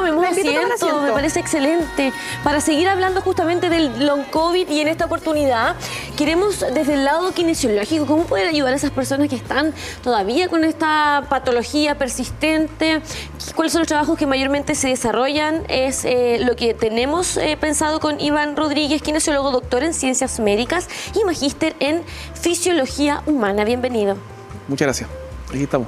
tomemos asiento, me parece excelente. Para seguir hablando justamente del long COVID y en esta oportunidad, queremos desde el lado kinesiológico, ¿cómo poder ayudar a esas personas que están todavía con esta patología persistente? ¿Cuáles son los trabajos que mayormente se desarrollan? Es lo que tenemos pensado con Iván Rodríguez, kinesiólogo, doctor en ciencias médicas y magíster en fisiología humana. Bienvenido. Muchas gracias. Aquí estamos.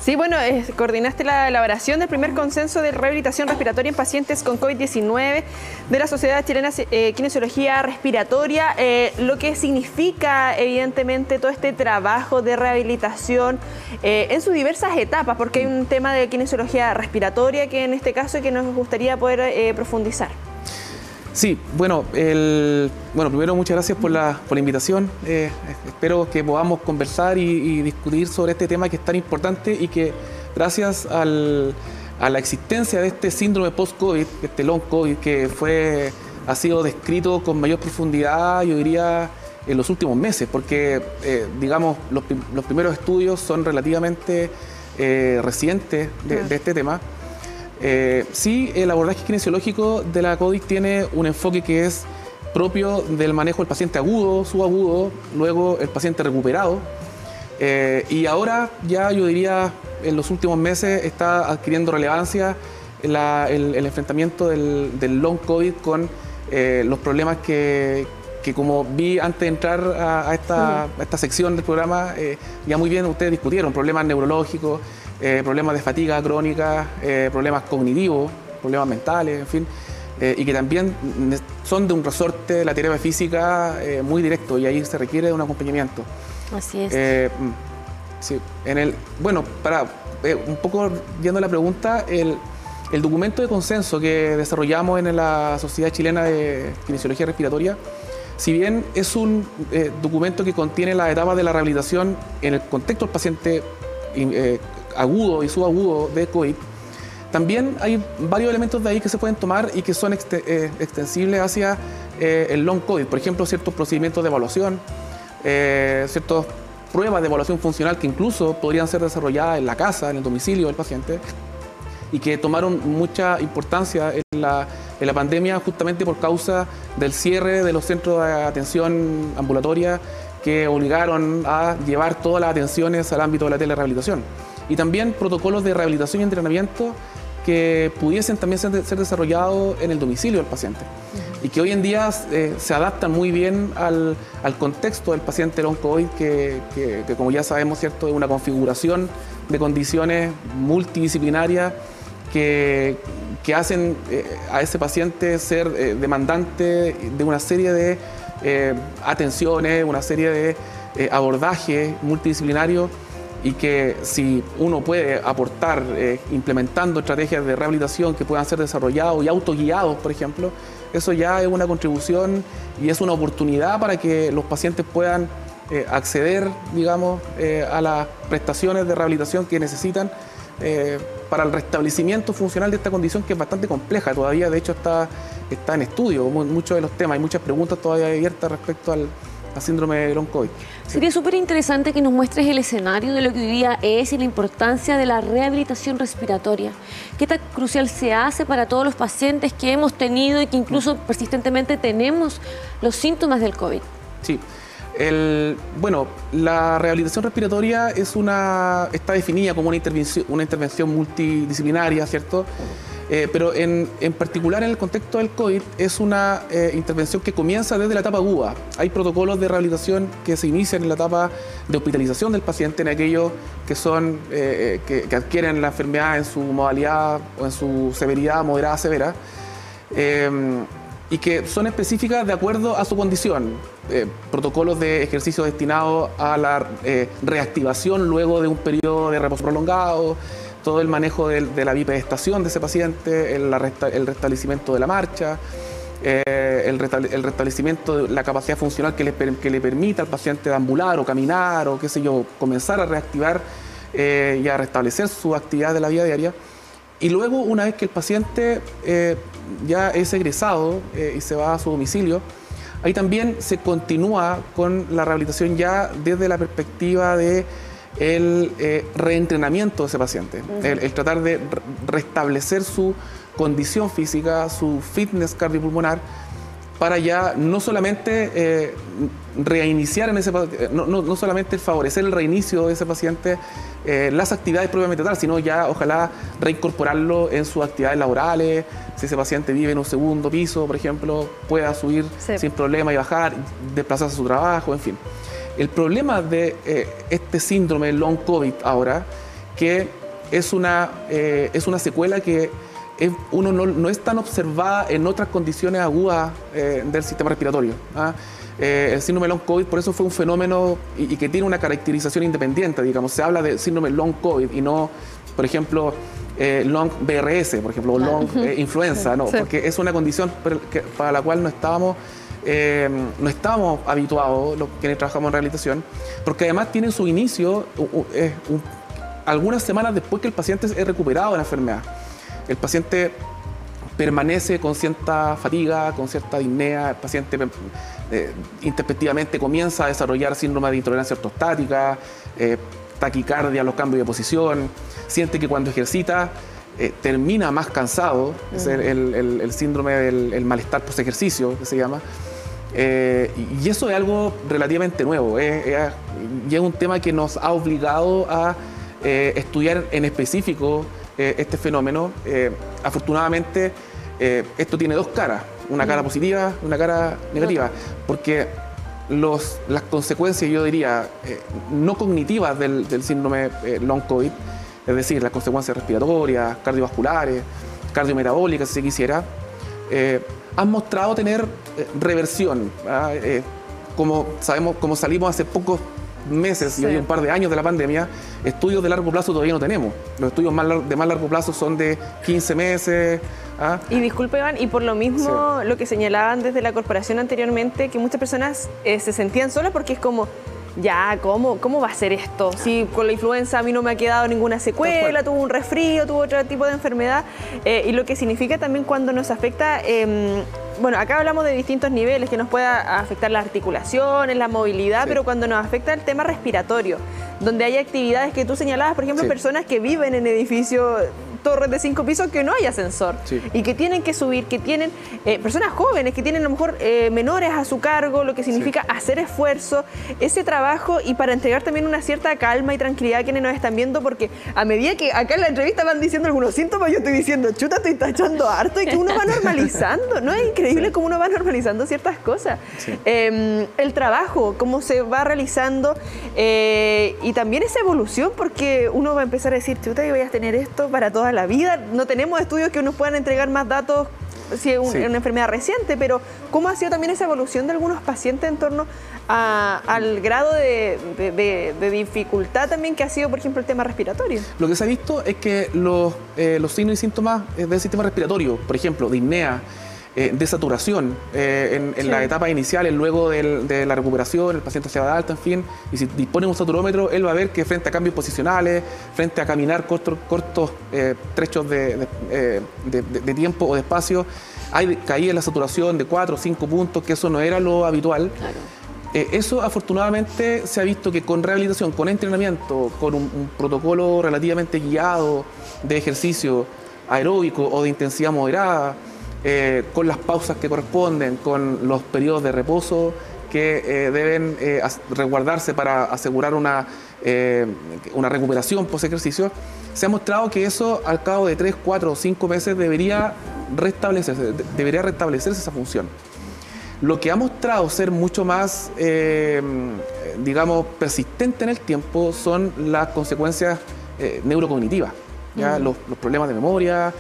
Sí, bueno, coordinaste la elaboración del primer consenso de rehabilitación respiratoria en pacientes con COVID-19 de la Sociedad Chilena de Kinesiología Respiratoria, lo que significa evidentemente todo este trabajo de rehabilitación en sus diversas etapas, porque hay un tema de kinesiología respiratoria que en este caso que nos gustaría poder profundizar. Sí, bueno, primero muchas gracias por la invitación. Espero que podamos conversar y discutir sobre este tema que es tan importante y que gracias a la existencia de este síndrome post-COVID, este long COVID, que ha sido descrito con mayor profundidad, yo diría, en los últimos meses, porque, digamos, los primeros estudios son relativamente recientes de este tema. Sí, el abordaje kinesiológico de la COVID tiene un enfoque que es propio del manejo del paciente agudo, subagudo, luego el paciente recuperado. Y ahora ya yo diría en los últimos meses está adquiriendo relevancia el enfrentamiento del long COVID con los problemas que como vi antes de entrar a esta sección del programa, ya muy bien ustedes discutieron, problemas neurológicos, problemas de fatiga crónica, problemas cognitivos, problemas mentales, en fin, y que también son de un resorte de la terapia física muy directo y ahí se requiere de un acompañamiento. Así es. Sí, bueno, para un poco yendo a la pregunta, el documento de consenso que desarrollamos en la Sociedad Chilena de Kinesiología Respiratoria, si bien es un documento que contiene las etapas de la rehabilitación en el contexto del paciente agudo y subagudo de COVID, también hay varios elementos de ahí que se pueden tomar y que son extensibles hacia el long COVID. Por ejemplo, ciertos procedimientos de evaluación, ciertas pruebas de evaluación funcional que incluso podrían ser desarrolladas en la casa, en el domicilio del paciente, y que tomaron mucha importancia en la pandemia justamente por causa del cierre de los centros de atención ambulatoria que obligaron a llevar todas las atenciones al ámbito de la telerehabilitación. Y también protocolos de rehabilitación y entrenamiento que pudiesen también ser desarrollados en el domicilio del paciente y que hoy en día se adaptan muy bien al contexto del paciente long COVID que como ya sabemos, ¿cierto?, es una configuración de condiciones multidisciplinarias que hacen a ese paciente ser demandante de una serie de atenciones, una serie de abordajes multidisciplinarios, y que si uno puede aportar implementando estrategias de rehabilitación que puedan ser desarrollados y autoguiados, por ejemplo, eso ya es una contribución y es una oportunidad para que los pacientes puedan acceder, digamos, a las prestaciones de rehabilitación que necesitan para el restablecimiento funcional de esta condición que es bastante compleja. Todavía, de hecho, está en estudio muchos de los temas. Hay muchas preguntas todavía abiertas respecto al síndrome de long COVID. Sería súper interesante que nos muestres el escenario de lo que hoy día es y la importancia de la rehabilitación respiratoria. ¿Qué tan crucial se hace para todos los pacientes que hemos tenido y que incluso persistentemente tenemos los síntomas del COVID? Sí. Bueno, la rehabilitación respiratoria está definida como una intervención multidisciplinaria, ¿cierto? Pero en particular en el contexto del COVID es una intervención que comienza desde la etapa aguda. Hay protocolos de rehabilitación que se inician en la etapa de hospitalización del paciente, en aquellos que adquieren la enfermedad en su modalidad o en su severidad moderada severa, y que son específicas de acuerdo a su condición. Protocolos de ejercicio destinados a la reactivación luego de un periodo de reposo prolongado, todo el manejo de la bipedestación de ese paciente, el restablecimiento de la marcha, el restablecimiento de la capacidad funcional que le permita al paciente deambular o caminar o qué sé yo, comenzar a reactivar y a restablecer su actividad de la vida diaria. Y luego, una vez que el paciente ya es egresado y se va a su domicilio, ahí también se continúa con la rehabilitación ya desde la perspectiva de el reentrenamiento de ese paciente, el tratar de restablecer su condición física, su fitness cardiopulmonar, para ya no solamente reiniciar en ese no solamente favorecer el reinicio de ese paciente, las actividades propiamente tal, sino ya ojalá reincorporarlo en sus actividades laborales. Si ese paciente vive en un segundo piso, por ejemplo, pueda subir sin problema y bajar, desplazarse a su trabajo, en fin. El problema de este síndrome long COVID ahora, que es una secuela que no es tan observada en otras condiciones agudas del sistema respiratorio. El síndrome long COVID, por eso fue un fenómeno y que tiene una caracterización independiente, digamos. Se habla de síndrome long COVID y no, por ejemplo, long BRS, por ejemplo, o long influenza, ¿no? Sí. Porque es una condición para la cual no estábamos habituados, los quienes trabajamos en rehabilitación, porque además tiene su inicio algunas semanas después que el paciente es recuperado de la enfermedad. El paciente permanece con cierta fatiga, con cierta disnea, el paciente introspectivamente comienza a desarrollar síndrome de intolerancia ortostática, taquicardia a los cambios de posición, siente que cuando ejercita termina más cansado, es el síndrome del malestar post ejercicio, que se llama. Y eso es algo relativamente nuevo, y es un tema que nos ha obligado a estudiar en específico este fenómeno. Afortunadamente, esto tiene dos caras, una cara positiva y una cara negativa, porque las consecuencias, yo diría, no cognitivas del síndrome long COVID, es decir, las consecuencias respiratorias, cardiovasculares, cardiometabólicas, si se quisiera, han mostrado tener reversión. Como sabemos, como salimos hace pocos meses y hoy un par de años de la pandemia, estudios de largo plazo todavía no tenemos. Los estudios de más largo plazo son de 15 meses. Y disculpe, Iván, y por lo mismo lo que señalaban desde la corporación anteriormente, que muchas personas se sentían solas porque es como, ya, ¿cómo va a ser esto? Si con la influenza a mí no me ha quedado ninguna secuela, tuvo un resfrío, tuvo otro tipo de enfermedad, y lo que significa también cuando nos afecta, bueno, acá hablamos de distintos niveles, que nos pueda afectar las articulaciones, la movilidad, pero cuando nos afecta el tema respiratorio, donde hay actividades que tú señalabas, por ejemplo, personas que viven en edificios, torres de 5 pisos que no hay ascensor y que tienen que subir, que tienen personas jóvenes que tienen a lo mejor menores a su cargo, lo que significa hacer esfuerzo, ese trabajo, y para entregar también una cierta calma y tranquilidad a quienes nos están viendo, porque a medida que acá en la entrevista van diciendo algunos síntomas, yo estoy diciendo, chuta, estoy tachando harto, y que uno va normalizando, ¿no? Es increíble cómo uno va normalizando ciertas cosas. El trabajo, cómo se va realizando, y también esa evolución, porque uno va a empezar a decir, chuta, yo voy a tener esto para toda la vida. No tenemos estudios que nos puedan entregar más datos si es una enfermedad reciente, pero ¿cómo ha sido también esa evolución de algunos pacientes en torno al grado de dificultad también que ha sido, por ejemplo, el tema respiratorio? Lo que se ha visto es que los signos y síntomas del sistema respiratorio, por ejemplo, disnea, de saturación en las etapas iniciales, luego de la recuperación, el paciente se va de alta, en fin, y si dispone de un saturómetro, él va a ver que frente a cambios posicionales, frente a caminar cortos trechos de tiempo o de espacio, hay caída en la saturación de 4 o 5 puntos, que eso no era lo habitual. Claro. Eso afortunadamente se ha visto que con rehabilitación, con entrenamiento, con un protocolo relativamente guiado de ejercicio aeróbico o de intensidad moderada, con las pausas que corresponden, con los periodos de reposo que deben resguardarse para asegurar una recuperación post ejercicio, se ha mostrado que eso al cabo de 3, 4 o 5 meses debería restablecerse esa función. Lo que ha mostrado ser mucho más, digamos, persistente en el tiempo son las consecuencias neurocognitivas, ¿ya? Los problemas de memoria,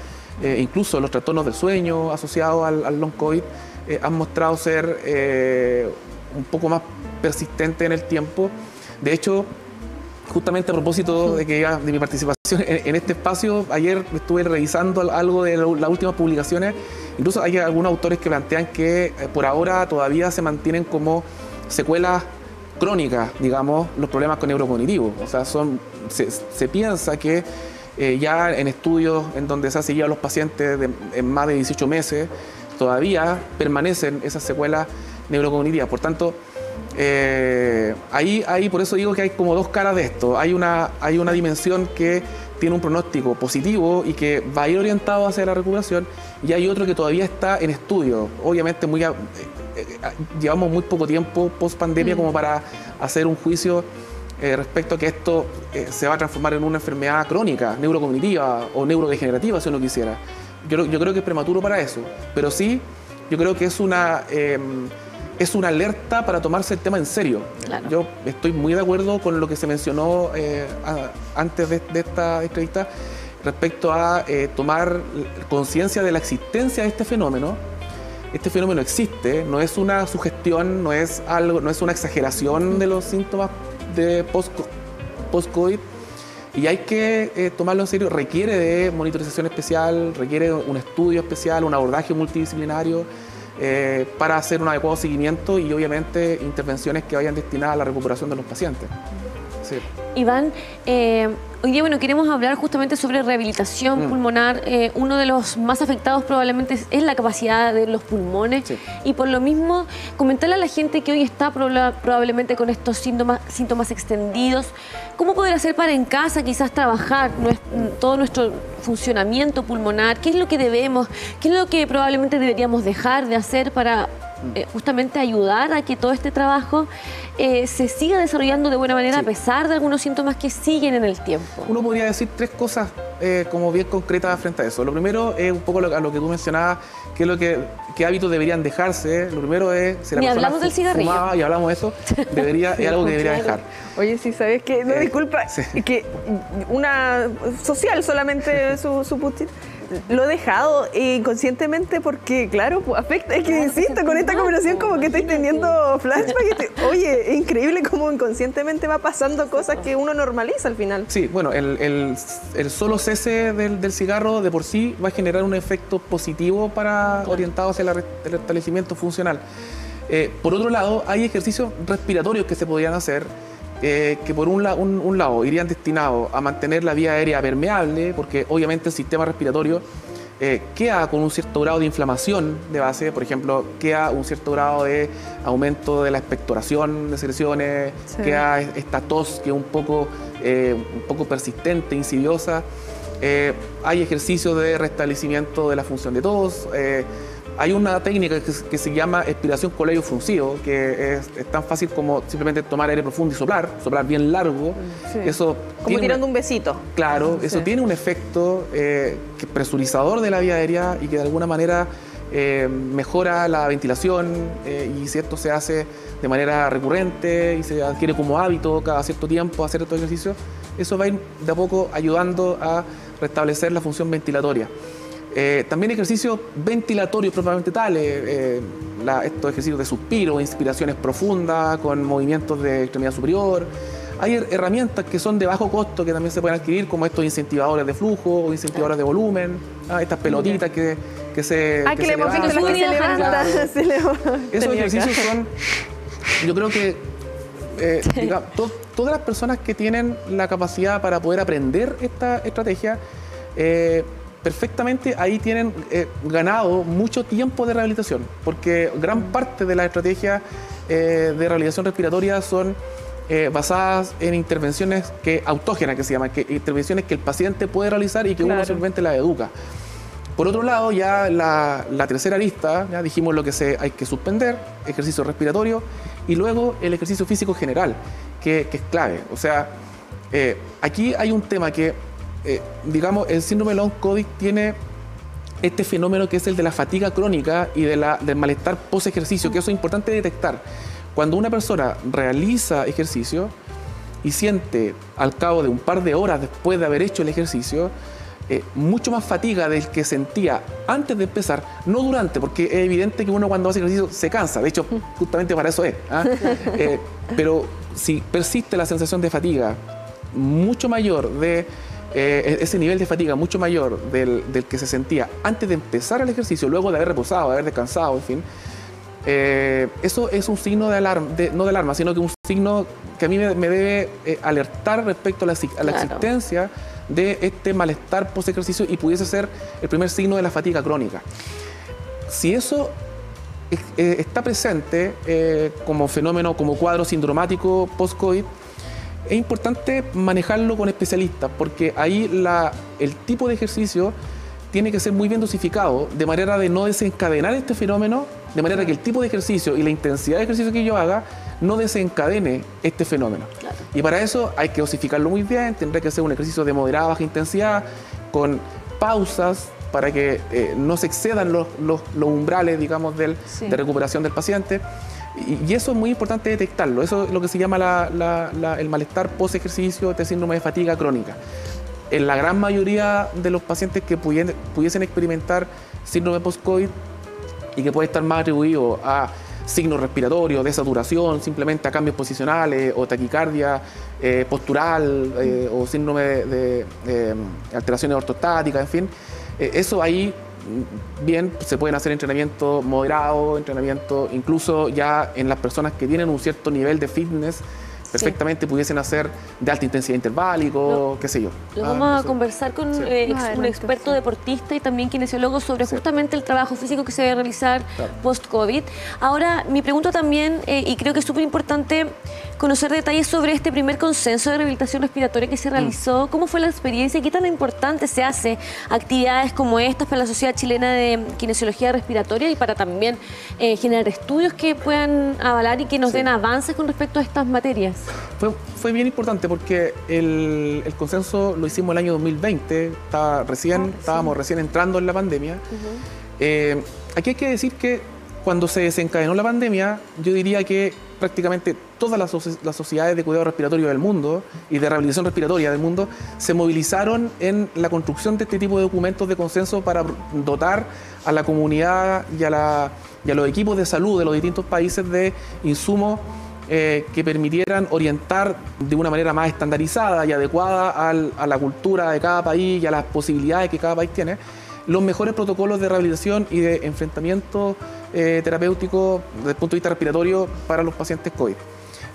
incluso los trastornos del sueño asociados al long COVID han mostrado ser un poco más persistentes en el tiempo. De hecho, justamente a propósito de mi participación en este espacio, ayer estuve revisando algo de las últimas publicaciones. Incluso hay algunos autores que plantean que por ahora todavía se mantienen como secuelas crónicas, digamos, los problemas con neurocognitivos. O sea, se piensa que ya en estudios en donde se ha seguido a los pacientes en más de 18 meses, todavía permanecen esas secuelas neurocognitivas. Por tanto, ahí por eso digo que hay como dos caras de esto. Hay una dimensión que tiene un pronóstico positivo y que va a ir orientado hacia la recuperación, y hay otro que todavía está en estudio. Obviamente llevamos muy poco tiempo post pandemia como para hacer un juicio respecto a que esto se va a transformar en una enfermedad crónica, neurocognitiva o neurodegenerativa, si uno quisiera. Yo creo que es prematuro para eso, pero sí, yo creo que es una alerta para tomarse el tema en serio. Claro. Yo estoy muy de acuerdo con lo que se mencionó antes de esta entrevista respecto a tomar conciencia de la existencia de este fenómeno. Este fenómeno existe, no es una sugestión, no es una exageración de los síntomas de post-COVID, y hay que tomarlo en serio. Requiere de monitorización especial, requiere un estudio especial, un abordaje multidisciplinario para hacer un adecuado seguimiento y obviamente intervenciones que vayan destinadas a la recuperación de los pacientes. Sí. Iván, hoy día queremos hablar justamente sobre rehabilitación pulmonar. Uno de los más afectados probablemente es la capacidad de los pulmones. Sí. Y por lo mismo, comentarle a la gente que hoy está probablemente con estos síntomas extendidos, ¿cómo poder hacer para en casa quizás trabajar todo nuestro funcionamiento pulmonar? ¿Qué es lo que debemos? ¿Qué es lo que probablemente deberíamos dejar de hacer para justamente ayudar a que todo este trabajo se siga desarrollando de buena manera, a pesar de algunos síntomas que siguen en el tiempo? Uno podría decir tres cosas como bien concretas frente a eso. Lo primero es un poco a lo que tú mencionabas, qué hábitos deberían dejarse. Lo primero es, si la persona hablamos del cigarrillo. fumaba y hablamos de eso, es algo que debería dejar. Oye, sí, ¿sabes qué? No, disculpa, que una social solamente su putin. Lo he dejado inconscientemente porque, claro, pues, afecta. Es que insisto, con esta conversación como que estoy teniendo flashback. Oye, es increíble cómo inconscientemente va pasando cosas que uno normaliza al final. Sí, bueno, el solo cese del cigarro de por sí va a generar un efecto positivo orientado hacia el restablecimiento funcional. Por otro lado, hay ejercicios respiratorios que se podrían hacer, que por un lado irían destinados a mantener la vía aérea permeable, porque obviamente el sistema respiratorio queda con un cierto grado de inflamación de base. Por ejemplo, queda un cierto grado de aumento de la expectoración de secreciones, queda esta tos que es un poco persistente, insidiosa. Hay ejercicios de restablecimiento de la función de tos. Hay una técnica que se llama expiración con labio fruncido, que es tan fácil como simplemente tomar aire profundo y soplar bien largo. Sí. Eso como tirando un besito. Claro, eso tiene un efecto presurizador de la vía aérea y que de alguna manera mejora la ventilación, y si esto se hace de manera recurrente y se adquiere como hábito cada cierto tiempo hacer estos ejercicios, eso va a ir de a poco ayudando a restablecer la función ventilatoria. También ejercicios ventilatorios propiamente tales, estos ejercicios de suspiro, inspiraciones profundas con movimientos de extremidad superior. Hay herramientas que son de bajo costo que también se pueden adquirir, como estos incentivadores de flujo o incentivadores de volumen, estas pelotitas que se que le hemos visto las que se levantan. Esos ejercicios son, yo creo que digamos, todas las personas que tienen la capacidad para poder aprender esta estrategia, perfectamente ahí tienen ganado mucho tiempo de rehabilitación, porque gran parte de las estrategias de rehabilitación respiratoria son basadas en intervenciones autógenas, que se llaman, intervenciones que el paciente puede realizar y que uno simplemente las educa. Por otro lado, ya la tercera lista, ya dijimos lo que hay que suspender, ejercicio respiratorio, y luego el ejercicio físico general, que es clave. O sea, aquí hay un tema que digamos, el síndrome long COVID tiene este fenómeno que es el de la fatiga crónica y del malestar post-ejercicio, que eso es importante detectar. Cuando una persona realiza ejercicio y siente al cabo de un par de horas después de haber hecho el ejercicio, mucho más fatiga del que sentía antes de empezar, no durante, porque es evidente que uno cuando hace ejercicio se cansa, de hecho, justamente para eso es. Pero si persiste la sensación de fatiga mucho mayor ese nivel de fatiga mucho mayor del que se sentía antes de empezar el ejercicio, luego de haber reposado, de haber descansado, en fin, eso es un signo de alarma, no de alarma, sino que un signo que a mí me debe alertar respecto a la existencia de este malestar post-ejercicio y pudiese ser el primer signo de la fatiga crónica. Si eso está presente como fenómeno, como cuadro sindromático post-COVID. Es importante manejarlo con especialistas, porque ahí el tipo de ejercicio tiene que ser muy bien dosificado, de manera de no desencadenar este fenómeno, de manera que el tipo de ejercicio y la intensidad de ejercicio que yo haga no desencadene este fenómeno. Claro. Y para eso hay que dosificarlo muy bien, tendrá que ser un ejercicio de moderada a baja intensidad, con pausas para que no se excedan los umbrales, digamos, de recuperación del paciente. Y eso es muy importante detectarlo. Eso es lo que se llama el malestar post-ejercicio, este síndrome de fatiga crónica. En la gran mayoría de los pacientes que pudiesen experimentar síndrome post-COVID y que puede estar más atribuido a signos respiratorios, de saturación, simplemente a cambios posicionales o taquicardia postural o síndrome de alteraciones ortostáticas, en fin, eso ahí bien se pueden hacer entrenamiento moderado, entrenamiento incluso ya en las personas que tienen un cierto nivel de fitness, perfectamente pudiesen hacer de alta intensidad interválico, qué sé yo. Lo vamos a conversar con un experto deportista y también kinesiólogo sobre justamente el trabajo físico que se debe realizar post-COVID. Ahora, mi pregunta también, y creo que es súper importante conocer detalles sobre este primer consenso de rehabilitación respiratoria que se realizó. ¿Cómo fue la experiencia y qué tan importante se hace actividades como estas para la Sociedad Chilena de Kinesiología Respiratoria y para también generar estudios que puedan avalar y que nos den avances con respecto a estas materias? Fue bien importante porque el consenso lo hicimos el año 2020, estábamos recién entrando en la pandemia. Aquí hay que decir que cuando se desencadenó la pandemia, yo diría que prácticamente todas las sociedades de cuidado respiratorio del mundo y de rehabilitación respiratoria del mundo se movilizaron en la construcción de este tipo de documentos de consenso para dotar a la comunidad y a los equipos de salud de los distintos países de insumos que permitieran orientar de una manera más estandarizada y adecuada a la cultura de cada país y a las posibilidades que cada país tiene, los mejores protocolos de rehabilitación y de enfrentamiento terapéutico desde el punto de vista respiratorio para los pacientes COVID.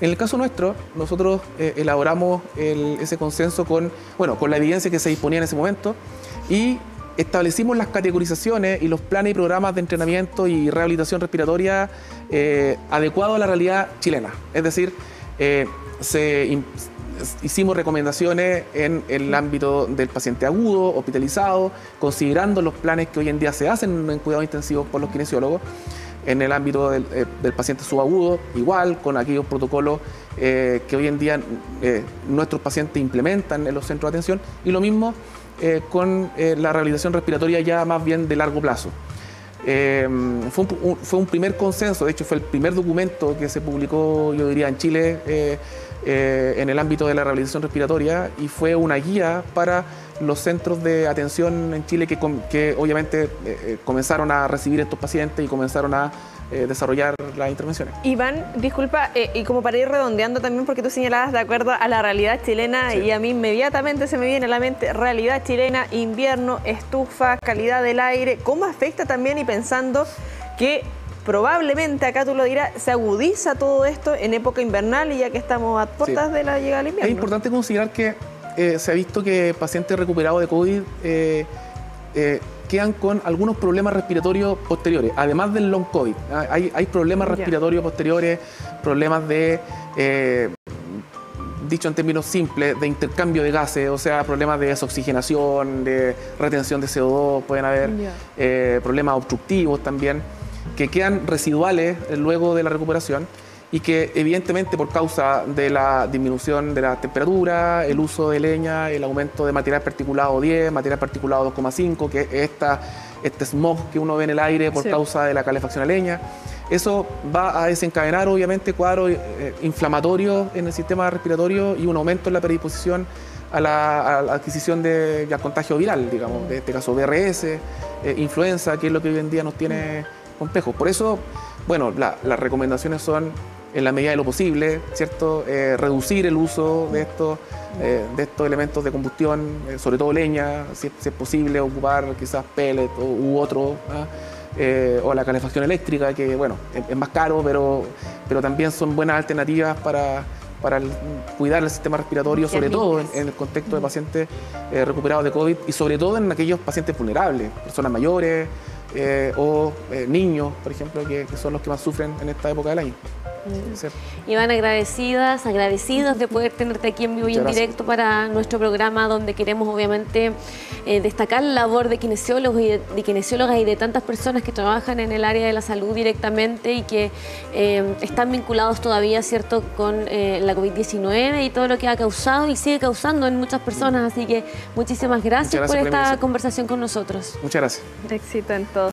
En el caso nuestro, nosotros elaboramos ese consenso con la evidencia que se disponía en ese momento y establecimos las categorizaciones y los planes y programas de entrenamiento y rehabilitación respiratoria adecuados a la realidad chilena. Es decir, hicimos recomendaciones en el ámbito del paciente agudo, hospitalizado, considerando los planes que hoy en día se hacen en cuidados intensivos por los kinesiólogos, en el ámbito del paciente subagudo, igual, con aquellos protocolos que hoy en día nuestros pacientes implementan en los centros de atención, y lo mismo con la rehabilitación respiratoria ya más bien de largo plazo. Fue un primer consenso, de hecho fue el primer documento que se publicó, yo diría, en Chile en el ámbito de la rehabilitación respiratoria, y fue una guía para los centros de atención en Chile que obviamente comenzaron a recibir estos pacientes y comenzaron a desarrollar las intervenciones. Iván, disculpa, y como para ir redondeando también, porque tú señalabas de acuerdo a la realidad chilena, y a mí inmediatamente se me viene a la mente realidad chilena, invierno, estufa, calidad del aire, ¿cómo afecta también? Y pensando que probablemente, acá tú lo dirás, se agudiza todo esto en época invernal y ya que estamos a puertas de la llegada del invierno. Es importante considerar que se ha visto que pacientes recuperados de COVID quedan con algunos problemas respiratorios posteriores, además del long COVID. Hay problemas respiratorios posteriores, problemas de, dicho en términos simples, de intercambio de gases, o sea, problemas de desoxigenación, de retención de CO2, pueden haber problemas obstructivos también, que quedan residuales luego de la recuperación y que evidentemente por causa de la disminución de la temperatura, el uso de leña, el aumento de material particulado 10, material particulado 2,5, que es este smog que uno ve en el aire por causa de la calefacción a leña, eso va a desencadenar obviamente cuadros inflamatorios en el sistema respiratorio y un aumento en la predisposición a la adquisición de contagio viral, digamos, de este caso VRS, influenza, que es lo que hoy en día nos tiene complejos. Por eso, bueno, las recomendaciones son, en la medida de lo posible, ¿cierto? Reducir el uso de estos elementos de combustión, sobre todo leña, si es posible, ocupar quizás pellet u otro, o la calefacción eléctrica, que bueno, es más caro, pero también son buenas alternativas para cuidar el sistema respiratorio, sobre todo en el contexto de pacientes recuperados de COVID y sobre todo en aquellos pacientes vulnerables, personas mayores, o niños, por ejemplo, que son los que más sufren en esta época del año. Sí. Iván, agradecidos de poder tenerte aquí en vivo y en directo para nuestro programa, donde queremos obviamente destacar la labor de kinesiólogos y de kinesiólogas y de tantas personas que trabajan en el área de la salud directamente y que están vinculados todavía, ¿cierto?, con la COVID-19 y todo lo que ha causado y sigue causando en muchas personas. Así que muchísimas gracias por esta conversación con nosotros. Muchas gracias. Éxito en todo.